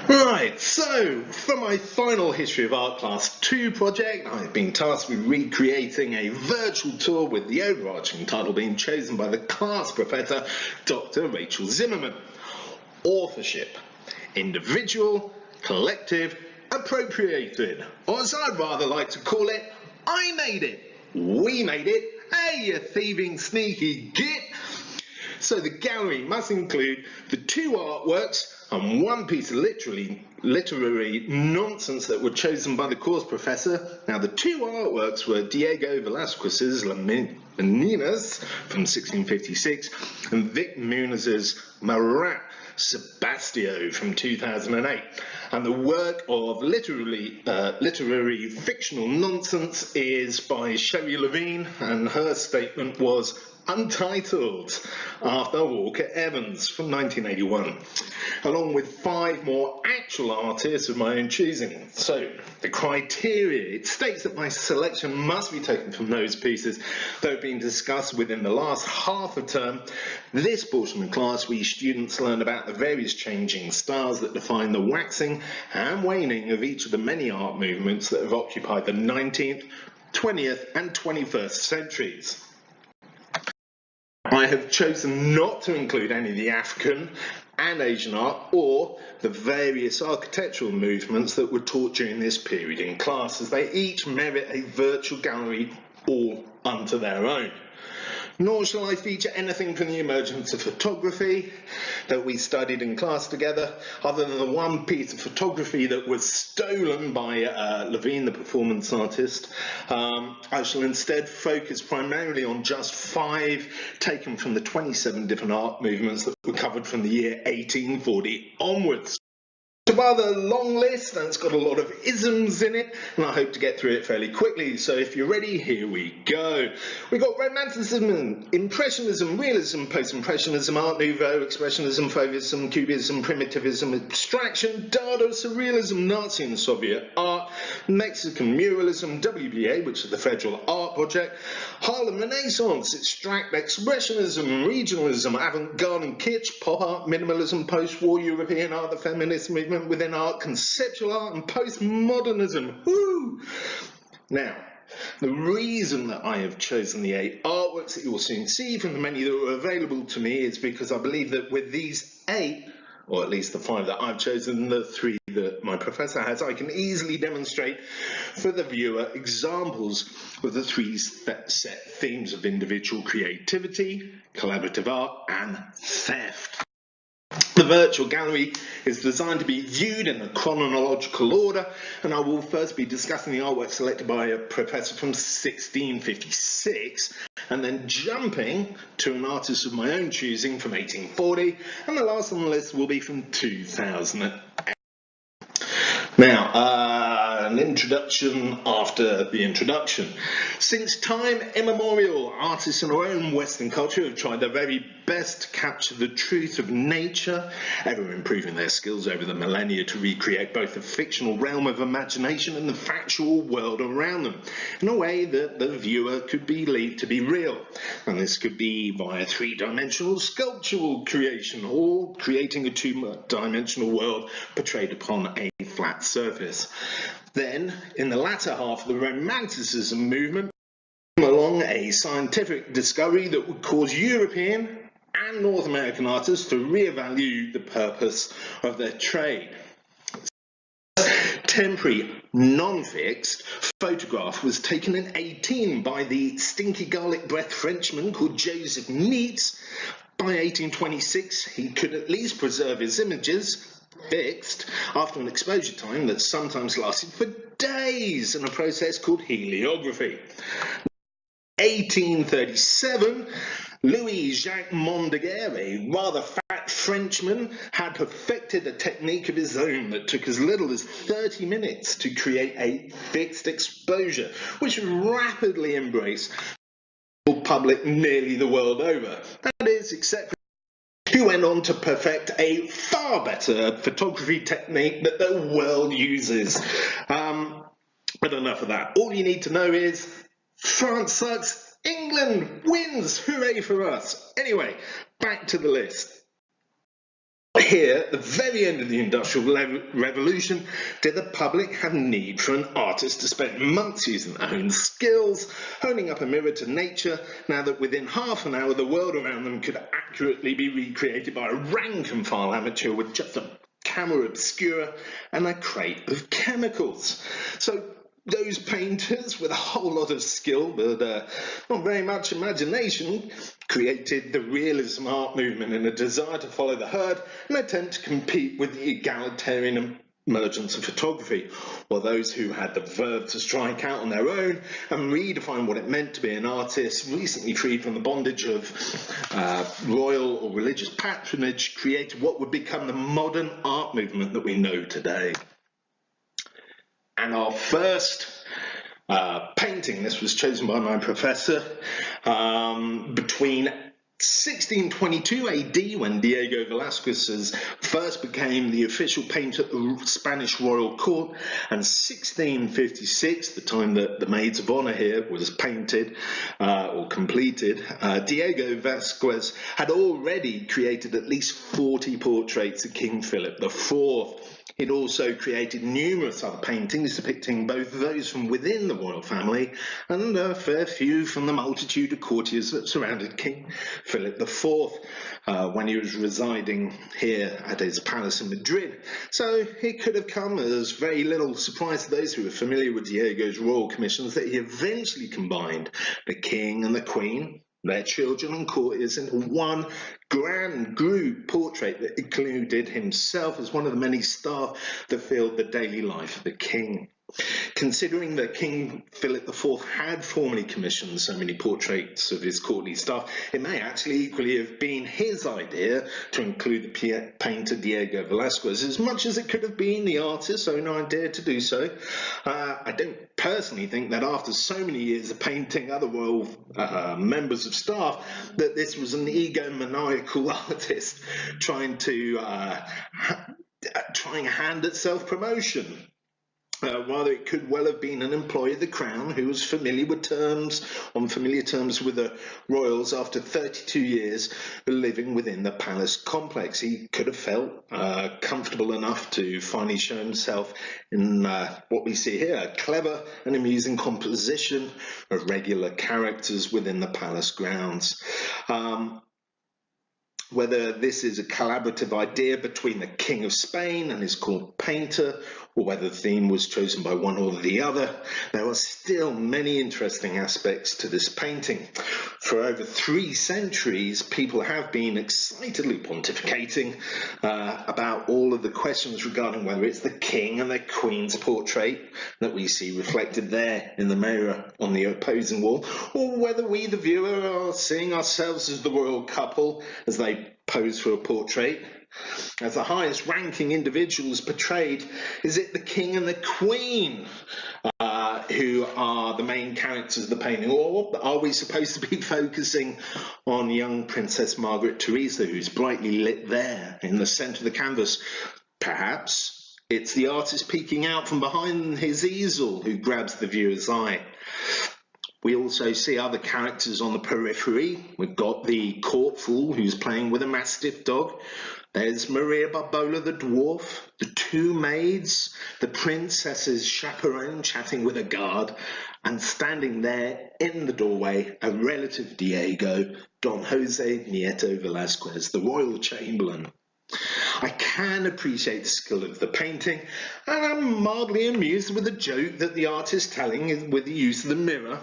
Right, so for my final History of Art Class 2 project, I've been tasked with recreating a virtual tour with the overarching title being chosen by the class professor, Dr. Rachel Zimmerman. Authorship: individual, collective, appropriated, or as I'd rather like to call it, I made it, we made it, hey you thieving sneaky git. So the gallery must include the two artworks and one piece of literary nonsense that were chosen by the course professor. Now the two artworks were Diego Velázquez's La Meninas from 1656 and Vic Muniz's Marat Sebastio from 2008. And the work of literary fictional nonsense is by Shelley Levine, and her statement was Untitled, after Walker Evans from 1981, along with 5 more actual artists of my own choosing. So, the criteria, it states that my selection must be taken from those pieces that have been discussed within the last half a term. This portion of class, we students learn about the various changing styles that define the waxing and waning of each of the many art movements that have occupied the 19th, 20th and 21st centuries. I have chosen not to include any of the African and Asian art or the various architectural movements that were taught during this period in class, as they each merit a virtual gallery all unto their own. Nor shall I feature anything from the emergence of photography that we studied in class together, other than the one piece of photography that was stolen by Levine, the performance artist. I shall instead focus primarily on just 5 taken from the 27 different art movements that were covered from the year 1840 onwards. It's a rather long list and it's got a lot of isms in it, and I hope to get through it fairly quickly. So if you're ready, here we go. We've got Romanticism, Impressionism, Realism, Post-Impressionism, Art Nouveau, Expressionism, Fauvism, Cubism, Primitivism, Abstraction, Dada, Surrealism, Nazi and Soviet art, Mexican Muralism, WBA, which is the Federal Art Project, Harlem Renaissance, Extract, Expressionism, Regionalism, Avant-Garde and Kitsch, Pop Art, Minimalism, Post-War European art, the Feminist Movement within art, conceptual art and postmodernism. Woo! Now, the reason that I have chosen the 8 artworks that you will soon see from the many that were available to me is because I believe that with these 8, or at least the 5 that I've chosen, the 3 that my professor has, I can easily demonstrate for the viewer examples of the 3 set themes of individual creativity, collaborative art and theft. The virtual gallery is designed to be viewed in a chronological order, and I will first be discussing the artwork selected by a professor from 1656, and then jumping to an artist of my own choosing from 1840, and the last on the list will be from 2008. Now, an introduction after the introduction. Since time immemorial, artists in our own Western culture have tried their very best to capture the truth of nature, ever improving their skills over the millennia to recreate both the fictional realm of imagination and the factual world around them, in a way that the viewer could believe to be real. And this could be via 3-dimensional sculptural creation, or creating a 2-dimensional world portrayed upon a flat surface. Then, in the latter half of the Romanticism movement, came along a scientific discovery that would cause European and North American artists to reevaluate the purpose of their trade. Temporary, non-fixed photograph was taken in 18 by the stinky garlic breath Frenchman called Joseph Nietz. By 1826, he could at least preserve his images fixed after an exposure time that sometimes lasted for days in a process called heliography. 1837, Louis-Jacques Mondiguer, a rather fat Frenchman, had perfected a technique of his own that took as little as 30 minutes to create a fixed exposure, which was rapidly embraced by the public nearly the world over. That is, except for who went on to perfect a far better photography technique that the world uses. But enough of that. All you need to know is France sucks, England wins, hooray for us. Anyway, back to the list. Here, at the very end of the Industrial Revolution, did the public have need for an artist to spend months using their own skills, holding up a mirror to nature, now that within half an hour the world around them could accurately be recreated by a rank-and-file amateur with just a camera obscura and a crate of chemicals. So those painters with a whole lot of skill but not very much imagination created the realism art movement in a desire to follow the herd and attempt to compete with the egalitarian emergence of photography, while those who had the verve to strike out on their own and redefine what it meant to be an artist, recently freed from the bondage of royal or religious patronage, created what would become the modern art movement that we know today. And our first painting, this was chosen by my professor, between 1622 AD, when Diego Velázquez first became the official painter at the Spanish royal court, and 1656, the time that the Maids of Honor here was painted or completed, Diego Velázquez had already created at least 40 portraits of King Philip IV. He'd also created numerous other paintings depicting both those from within the royal family and a fair few from the multitude of courtiers that surrounded King Philip IV when he was residing here at his palace in Madrid. So it could have come as very little surprise to those who were familiar with Diego's royal commissions that he eventually combined the king and the queen, their children and courtiers into one grand group portrait that included himself as one of the many staff that filled the daily life of the king. Considering that King Philip IV had formerly commissioned so many portraits of his courtly staff, it may actually equally have been his idea to include the painter Diego Velázquez, as much as it could have been the artist's own idea to do so. I don't personally think that after so many years of painting other royal members of staff, that this was an egomaniacal artist trying a hand at self-promotion. Rather, it could well have been an employee of the crown who was on familiar terms with the royals after 32 years living within the palace complex. He could have felt comfortable enough to finally show himself in what we see here, a clever and amusing composition of regular characters within the palace grounds. Whether this is a collaborative idea between the King of Spain and his court painter, or whether the theme was chosen by one or the other, there are still many interesting aspects to this painting. For over 3 centuries, people have been excitedly pontificating about all of the questions regarding whether it's the king and the queen's portrait that we see reflected there in the mirror on the opposing wall, or whether we, the viewer, are seeing ourselves as the royal couple as they pose for a portrait. As the highest ranking individuals portrayed, is it the king and the queen who are the main characters of the painting, or are we supposed to be focusing on young Princess Margaret Theresa, who's brightly lit there in the centre of the canvas? Perhaps it's the artist peeking out from behind his easel who grabs the viewer's eye. We also see other characters on the periphery. We've got the court fool who's playing with a mastiff dog. There's Maria Barbola the dwarf, the 2 maids, the princess's chaperone chatting with a guard, and standing there in the doorway, a relative of Diego, Don Jose Nieto Velázquez, the royal chamberlain. I can appreciate the skill of the painting, and I'm mildly amused with the joke that the artist is telling with the use of the mirror.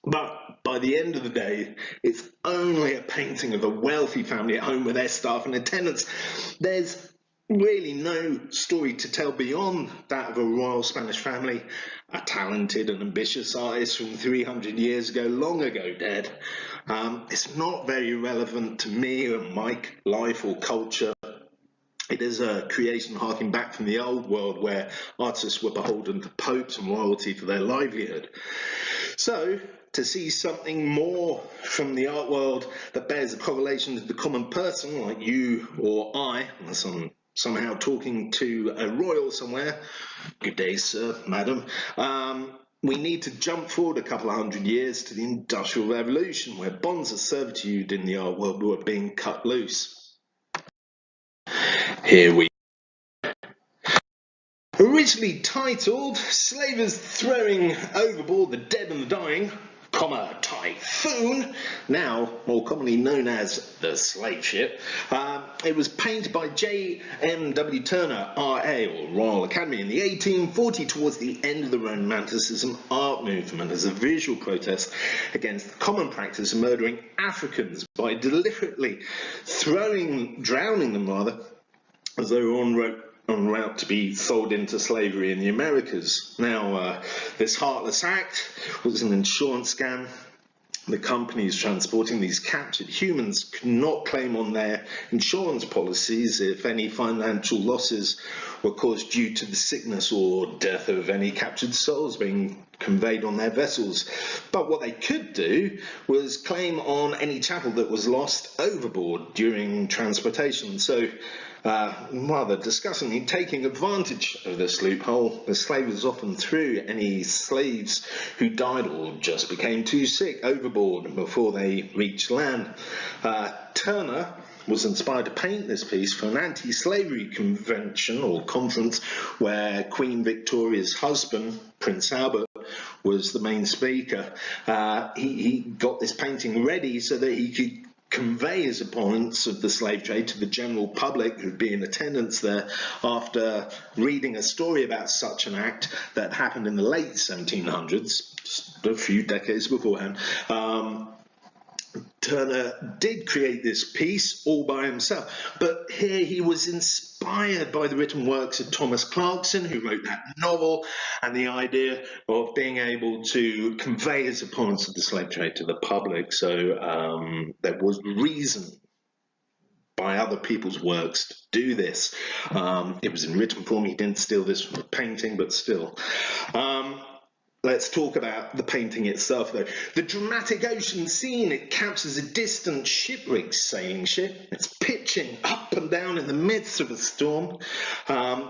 But by the end of the day, it's only a painting of a wealthy family at home with their staff and attendants. There's really no story to tell beyond that of a royal Spanish family, a talented and ambitious artist from 300 years ago, long ago dead. It's not very relevant to me or my life or culture. It is a creation harking back from the old world where artists were beholden to popes and royalty for their livelihood. So, to see something more from the art world that bears a correlation to the common person, like you or I, unless I'm somehow talking to a royal somewhere, good day sir, madam, we need to jump forward a couple of hundred years to the Industrial Revolution, where bonds of servitude in the art world were being cut loose. Here we originally titled Slavers Throwing Overboard the Dead and the Dying, Typhoon, now more commonly known as the Slave Ship. It was painted by J.M.W. Turner, R.A., or Royal Academy, in the 1840 towards the end of the Romanticism art movement as a visual protest against the common practice of murdering Africans by deliberately drowning them as they were en route to be sold into slavery in the Americas. Now, this heartless act was an insurance scam. The companies transporting these captured humans could not claim on their insurance policies if any financial losses were caused due to the sickness or death of any captured souls being conveyed on their vessels. But what they could do was claim on any chattel that was lost overboard during transportation. So, rather disgustingly, taking advantage of this loophole, the slavers often threw any slaves who died or just became too sick overboard before they reached land. Turner was inspired to paint this piece for an anti-slavery convention or conference where Queen Victoria's husband, Prince Albert, was the main speaker. He got this painting ready so that he could convey his abhorrence of the slave trade to the general public who'd be in attendance there after reading a story about such an act that happened in the late 1700s, just a few decades beforehand. Turner did create this piece all by himself, but here he was inspired by the written works of Thomas Clarkson, who wrote that novel, and the idea of being able to convey his abhorrence of the slave trade to the public. So there was reason by other people's works to do this. It was in written form. He didn't steal this from a painting, but still. Let's talk about the painting itself, though. The dramatic ocean scene, it captures a distant shipwrecked sailing ship. It's pitching up and down in the midst of a storm.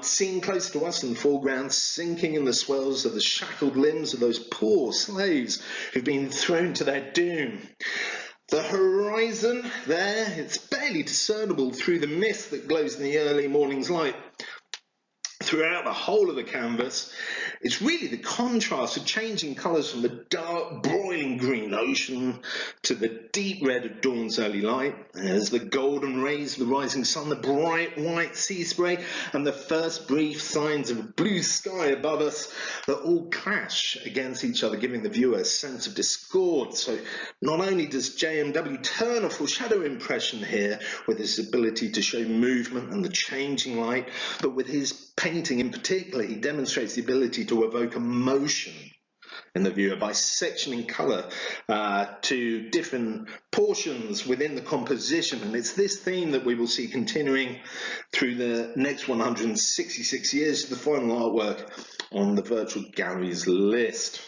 Seen close to us in the foreground, sinking in the swells of the shackled limbs of those poor slaves who've been thrown to their doom. The horizon there, it's barely discernible through the mist that glows in the early morning's light. Throughout the whole of the canvas, it's really the contrast of changing colours from the dark, broiling green ocean to the deep red of dawn's early light, as the golden rays of the rising sun, the bright white sea spray, and the first brief signs of a blue sky above us that all clash against each other, giving the viewer a sense of discord. So not only does J.M.W. Turner foreshadow impression here with his ability to show movement and the changing light, but with his painting in particular, he demonstrates the ability to evoke emotion in the viewer by sectioning colour to different portions within the composition. And it's this theme that we will see continuing through the next 166 years to the final artwork on the virtual galleries list.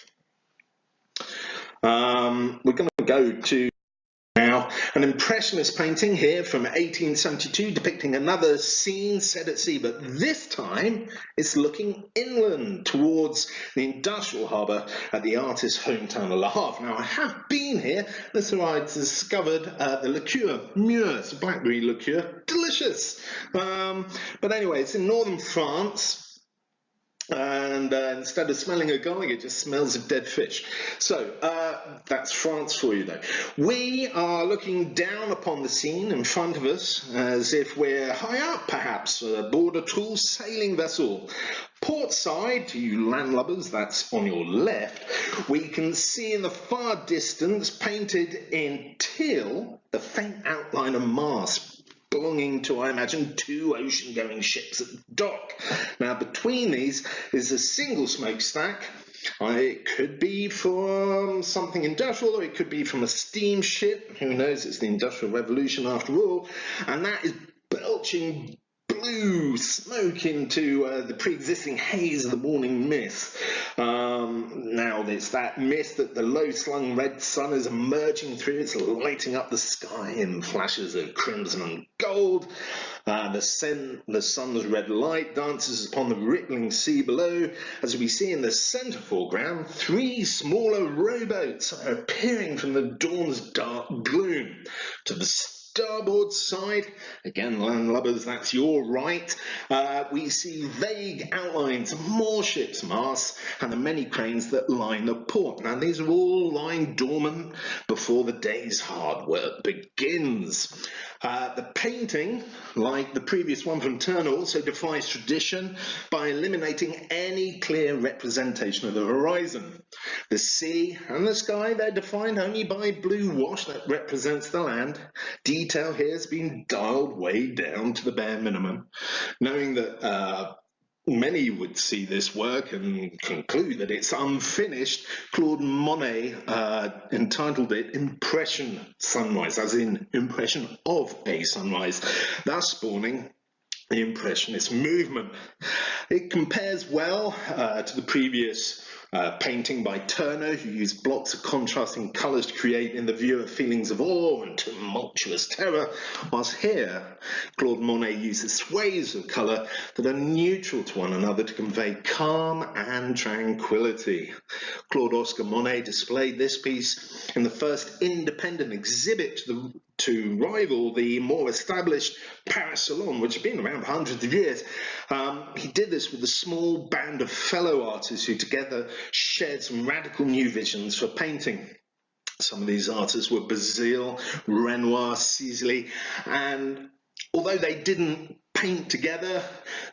We're going to go to now an impressionist painting here from 1872 depicting another scene set at sea, but this time it's looking inland towards the industrial harbour at the artist's hometown of Le Havre. Now I have been here, that's where I discovered the liqueur, Murs, blackberry liqueur, delicious. But anyway, it's in northern France. And instead of smelling of garlic, it just smells of dead fish. So that's France for you, though. We are looking down upon the scene in front of us as if we're high up, perhaps, aboard a tall sailing vessel. Port side, to you landlubbers, that's on your left, we can see in the far distance, painted in teal, the faint outline of mast belonging to, I imagine, two ocean-going ships at the dock. Now, between these is a single smokestack. It could be from something industrial, or it could be from a steamship. Who knows? It's the Industrial Revolution after all. And that is belching blue smoke into the pre-existing haze of the morning mist. Now it's that mist that the low-slung red sun is emerging through. It's lighting up the sky in flashes of crimson and gold. The sun's red light dances upon the rippling sea below, as we see in the centre foreground, three smaller rowboats are appearing from the dawn's dark gloom. To the starboard side, again landlubbers, that's your right, we see vague outlines of more ships' masts and the many cranes that line the port. Now these are all lying dormant before the day's hard work begins. The painting, like the previous one from Turner, also defies tradition by eliminating any clear representation of the horizon. The sea and the sky, they're defined only by blue wash that represents the land. Detail here has been dialed way down to the bare minimum. Knowing that many would see this work and conclude that it's unfinished, Claude Monet entitled it Impression Sunrise, as in impression of a sunrise, thus spawning the Impressionist movement. It compares well to the previous painting by Turner, who used blocks of contrasting colours to create in the viewer feelings of awe and tumultuous terror, whilst here Claude Monet uses swathes of colour that are neutral to one another to convey calm and tranquility. Claude Oscar Monet displayed this piece in the first independent exhibit to rival the more established Paris Salon, which had been around for hundreds of years. He did this with a small band of fellow artists who together shared some radical new visions for painting. Some of these artists were Bazille, Renoir, Sisley, and although they didn't paint together,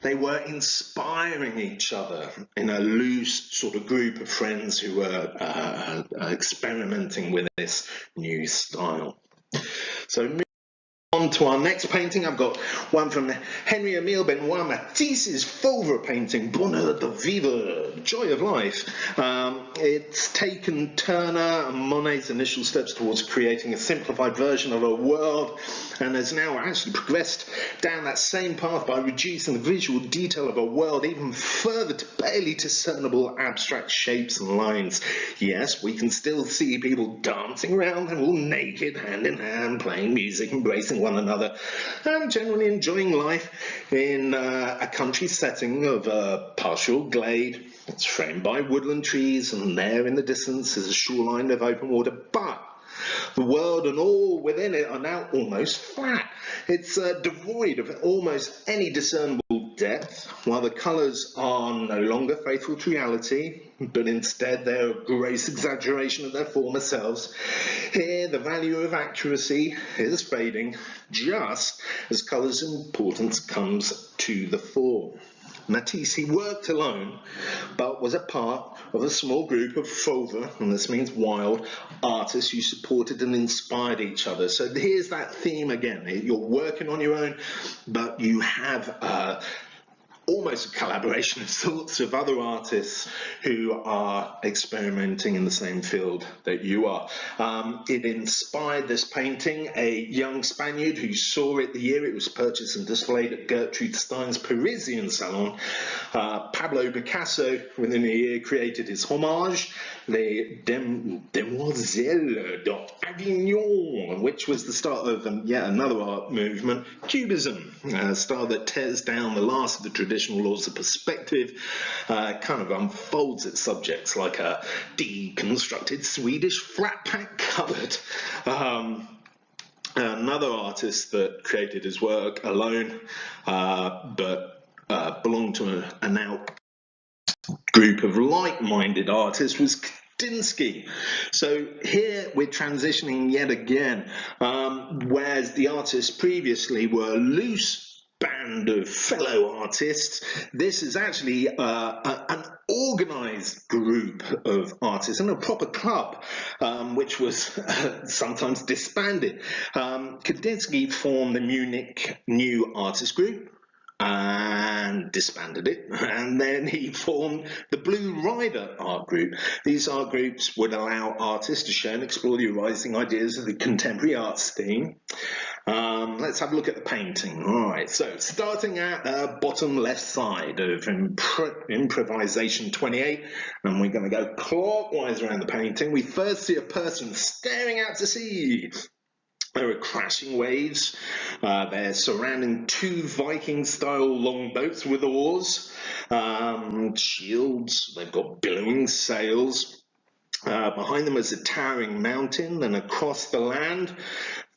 they were inspiring each other in a loose sort of group of friends who were experimenting with this new style. So moving on to our next painting, I've got one from Henry Emile Benoit Matisse's Fauvre painting, Bonheur de Vivre, Joy of Life. It's taken Turner and Monet's initial steps towards creating a simplified version of a world and has now actually progressed down that same path by reducing the visual detail of a world even further to barely discernible abstract shapes and lines. Yes, we can still see people dancing around, they're all naked, hand in hand, playing music, embracing one another, and generally enjoying life in a country setting of a partial glade. It's framed by woodland trees, and there in the distance is a shoreline of open water, but the world and all within it are now almost flat. It's devoid of almost any discernible depth, while the colours are no longer faithful to reality, but instead they're a gross exaggeration of their former selves. Here, the value of accuracy is fading, just as colour's importance comes to the fore. Matisse worked alone, but was a part of a small group of Fauvre, and this means wild, artists who supported and inspired each other. So here's that theme again. You're working on your own, but you have almost a collaboration of sorts of other artists who are experimenting in the same field that you are. It inspired this painting a young Spaniard who saw it the year it was purchased and displayed at Gertrude Stein's Parisian salon. Pablo Picasso, within a year, created his homage, Les Demoiselles d'Avignon, which was the start of yet another art movement, Cubism, a style that tears down the last of the traditional laws of perspective, kind of unfolds its subjects like a deconstructed Swedish flat pack cupboard. Another artist that created his work alone, but belonged to an out group of like-minded artists, was Kandinsky. So here we're transitioning yet again, whereas the artists previously were loose band of fellow artists, this is actually an organized group of artists and a proper club, which was sometimes disbanded. Kandinsky formed the Munich New Artist Group and disbanded it, and then he formed the Blue Rider art group. These art groups would allow artists to show and explore the arising ideas of the contemporary art scene. Let's have a look at the painting. All right, so starting at the bottom left side of improvisation 28, and we're going to go clockwise around the painting. We first see a person staring out to sea. There are crashing waves. They're surrounding two Viking-style longboats with oars, shields. They've got billowing sails. Behind them is a towering mountain, and across the land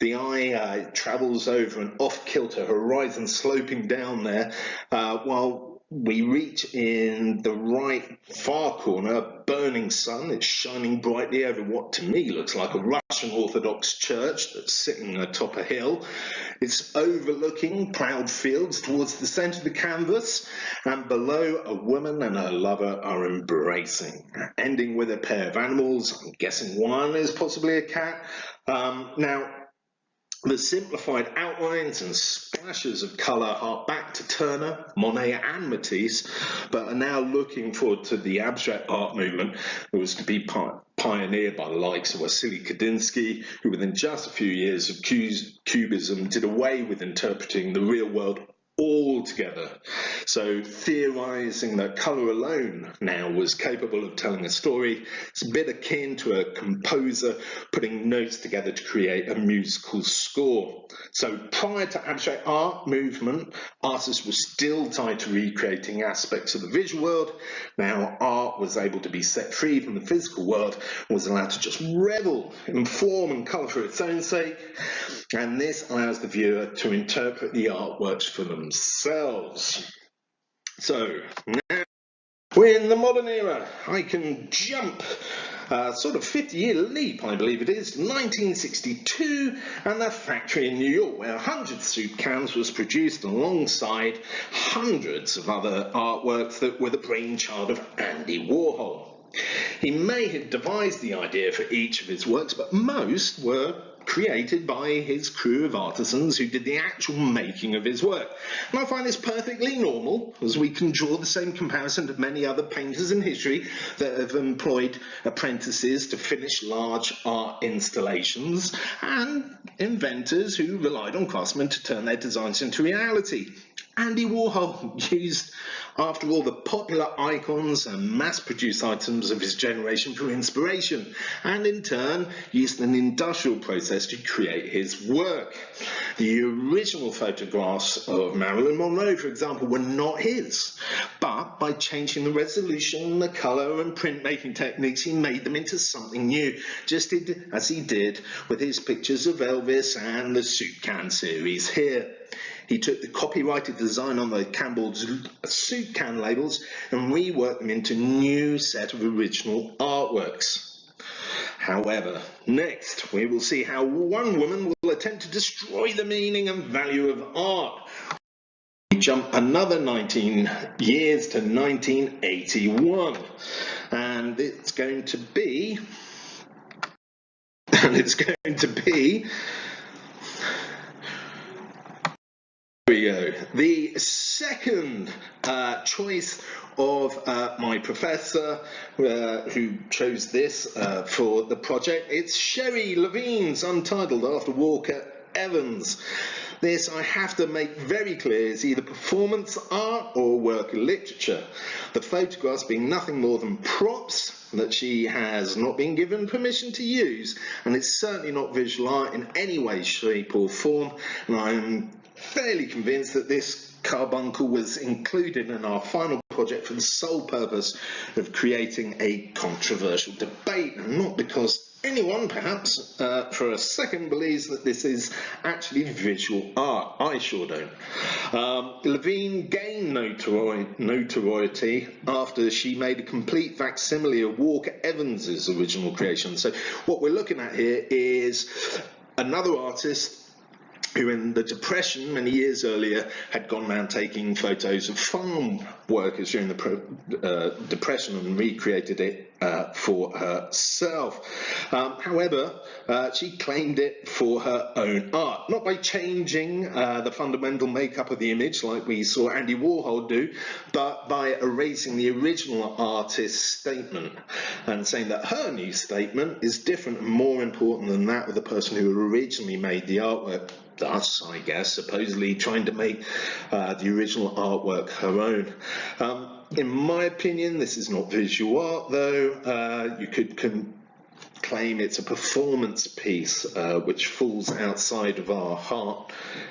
The eye travels over an off-kilter horizon sloping down there, while we reach in the right far corner a burning sun. It's shining brightly over what to me looks like a Russian Orthodox church that's sitting atop a hill. It's overlooking ploughed fields towards the centre of the canvas, and below a woman and her lover are embracing, ending with a pair of animals. I'm guessing one is possibly a cat. Now, the simplified outlines and splashes of colour hark back to Turner, Monet and Matisse, but are now looking forward to the abstract art movement that was to be pioneered by the likes of Wassily Kandinsky, who within just a few years of Cubism did away with interpreting the real world altogether. So theorizing that colour alone now was capable of telling a story, it's a bit akin to a composer putting notes together to create a musical score. So prior to abstract art movement, artists were still tied to recreating aspects of the visual world. Now art was able to be set free from the physical world and was allowed to just revel in form and colour for its own sake, and this allows the viewer to interpret the artworks for themselves. So now we're in the modern era. I can jump sort of 50-year leap, I believe it is, 1962, and the factory in New York where 100 soup cans was produced alongside hundreds of other artworks that were the brainchild of Andy Warhol. He may have devised the idea for each of his works, but most were created by his crew of artisans who did the actual making of his work. And I find this perfectly normal, as we can draw the same comparison to many other painters in history that have employed apprentices to finish large art installations, and inventors who relied on craftsmen to turn their designs into reality. Andy Warhol used, after all, the popular icons and mass-produced items of his generation for inspiration, and in turn used an industrial process to create his work. The original photographs of Marilyn Monroe, for example, were not his, but by changing the resolution, the colour and printmaking techniques, he made them into something new, just as he did with his pictures of Elvis and the soup can series here. He took the copyrighted design on the Campbell's soup can labels and reworked them into a new set of original artworks. However, next we will see how one woman will attempt to destroy the meaning and value of art. We jump another 19 years to 1981, and it's going to be the second choice of my professor who chose this for the project. It's Sherry Levine's Untitled after Walker Evans. This, I have to make very clear, is either performance art or work of literature. The photographs being nothing more than props that she has not been given permission to use, and it's certainly not visual art in any way, shape or form, and I'm fairly convinced that this carbuncle was included in our final project for the sole purpose of creating a controversial debate, and not because anyone, perhaps, for a second believes that this is actually visual art. I sure don't. Levine gained notoriety after she made a complete facsimile of Walker Evans's original creation. So what we're looking at here is another artist who in the Depression many years earlier had gone around taking photos of farm workers during the Depression and recreated it for herself. However, she claimed it for her own art, not by changing the fundamental makeup of the image like we saw Andy Warhol do, but by erasing the original artist's statement and saying that her new statement is different and more important than that of the person who originally made the artwork. Thus, I guess, supposedly trying to make the original artwork her own. In my opinion, this is not visual art, though. You could claim it's a performance piece which falls outside of our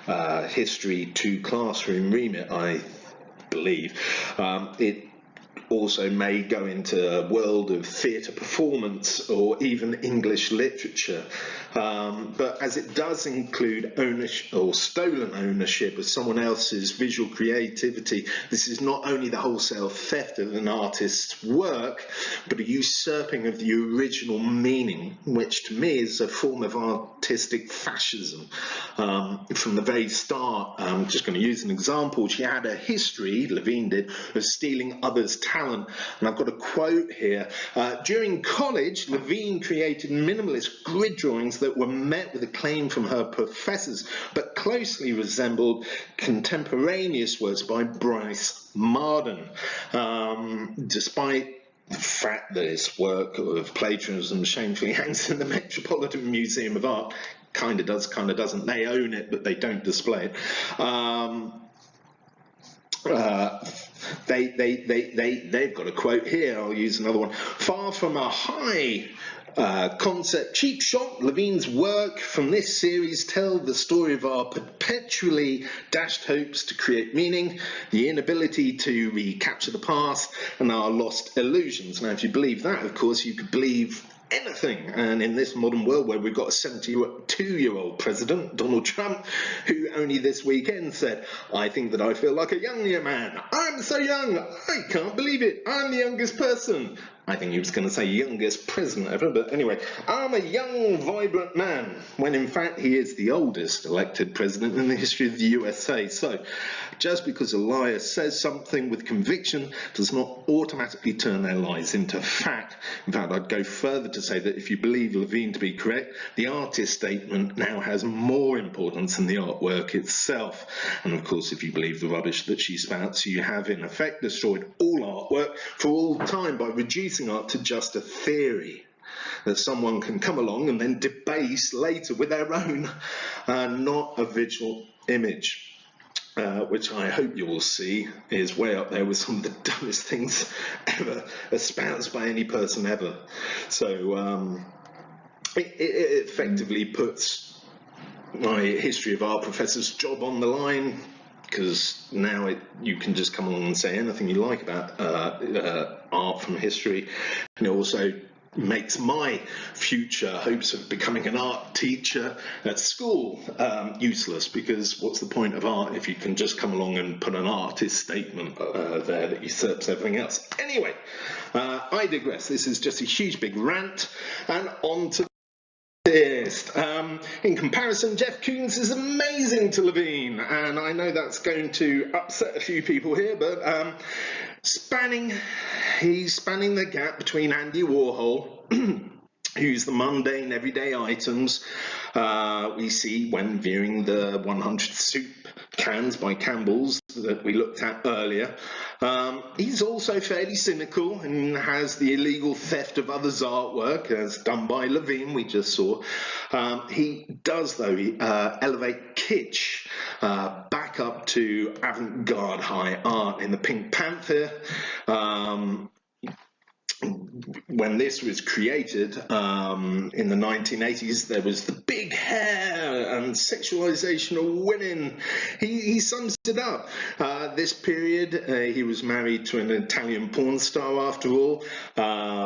art history to classroom remit, I believe. It also may go into a world of theatre performance or even English literature. but as it does include ownership or stolen ownership of someone else's visual creativity, this is not only the wholesale theft of an artist's work, but a usurping of the original meaning, which to me is a form of artistic fascism. From the very start, I'm just going to use an example. She had a history, Levine did, of stealing others' talent. And I've got a quote here. During college, Levine created minimalist grid drawings that were met with acclaim from her professors, but closely resembled contemporaneous works by Bryce Marden. Despite the fact that his work of plagiarism shamefully hangs in the Metropolitan Museum of Art, kind of does, kind of doesn't. They own it, but they don't display it. They've got a quote here. I'll use another one. Far from a high concept cheap shot, Levine's work from this series tell the story of our perpetually dashed hopes to create meaning, the inability to recapture the past, and our lost illusions. Now, if you believe that, of course, you could believe anything. And in this modern world where we've got a 72-year-old president, Donald Trump, who only this weekend said, I think that I feel like a young man. I'm so young. I can't believe it. I'm the youngest person. I think he was going to say youngest president ever, but anyway, I'm a young, vibrant man, when in fact he is the oldest elected president in the history of the USA. So, just because a liar says something with conviction does not automatically turn their lies into fact. In fact, I'd go further to say that if you believe Levine to be correct, the artist statement now has more importance than the artwork itself. And of course, if you believe the rubbish that she spouts, you have in effect destroyed all artwork for all time by reducing art to just a theory that someone can come along and then debase later with their own, not a visual image, which I hope you will see is way up there with some of the dumbest things ever espoused by any person ever. So it effectively puts my history of art professor's job on the line, because now you can just come along and say anything you like about art from history, and it also makes my future hopes of becoming an art teacher at school useless, because what's the point of art if you can just come along and put an artist statement there that usurps everything else? Anyway, I digress. This is just a huge big rant, and on to in comparison, Jeff Koons is amazing to Levine, and I know that's going to upset a few people here, but he's spanning the gap between Andy Warhol, who's the mundane everyday items we see when viewing the 100 soup cans by Campbell's that we looked at earlier. He's also fairly cynical and has the illegal theft of others' artwork, as done by Levine, we just saw. He does, though, elevate kitsch back up to avant-garde high art in the Pink Panther. When this was created in the 1980s, there was the big hair and sexualization of women. He sums it up. This period, he was married to an Italian porn star after all.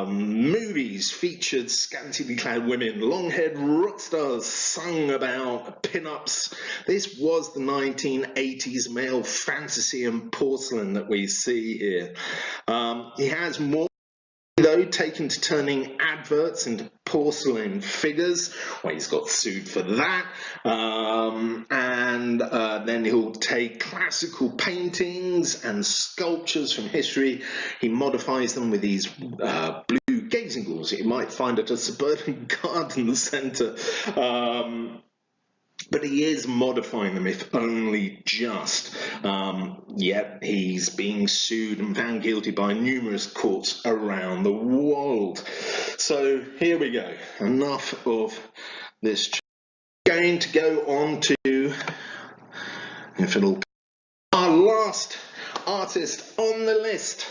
Movies featured scantily clad women, long-haired rock stars sung about pin-ups. This was the 1980s male fantasy and porcelain that we see here. He has more, though, taken to turning adverts into porcelain figures. Well, he's got sued for that. And then he'll take classical paintings and sculptures from history. He modifies them with these blue gazing balls that you might find at a suburban garden centre. But he is modifying them, if only just. Yet he's being sued and found guilty by numerous courts around the world. So here we go. Enough of this. Going to go on to, if it'll, our last artist on the list.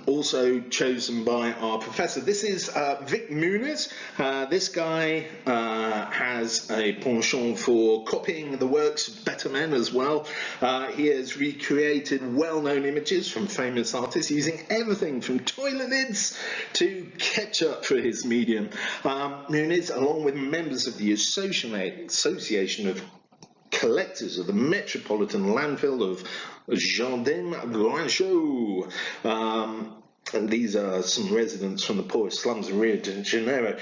also chosen by our professor. This is Vic Muniz. This guy has a penchant for copying the works of better men as well. He has recreated well-known images from famous artists using everything from toilet lids to ketchup for his medium. Muniz, along with members of the Association of Collectors of the Metropolitan Landfill of Jardin Guangzhou. And these are some residents from the poorest slums of Rio de Janeiro.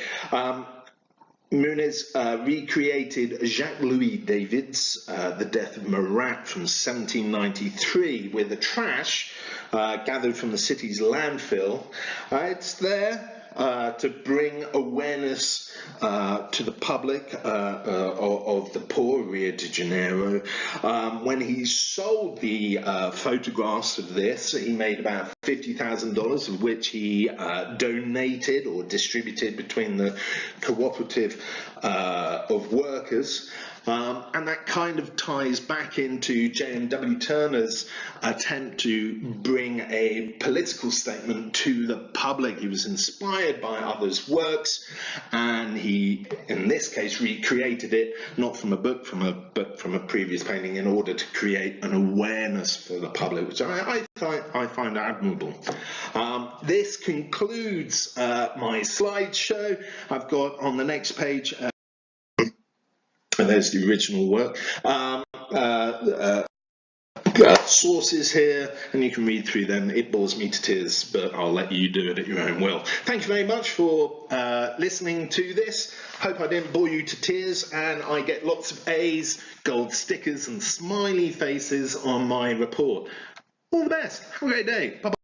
Muniz recreated Jacques-Louis David's The Death of Marat from 1793 with the trash gathered from the city's landfill. It's there to bring awareness to the public of the poor Rio de Janeiro. When he sold the photographs of this, he made about $50,000, of which he donated or distributed between the cooperative of workers. And that kind of ties back into J.M.W. Turner's attempt to bring a political statement to the public. He was inspired by others' works, and he, in this case, recreated it, not from a book, but from a previous painting, in order to create an awareness for the public, which I find admirable. This concludes my slideshow. I've got on the next page there's the original work. Sources here, and you can read through them. It bores me to tears, but I'll let you do it at your own will. Thank you very much for listening to this. Hope I didn't bore you to tears, and I get lots of A's, gold stickers, and smiley faces on my report. All the best. Have a great day. Bye-bye.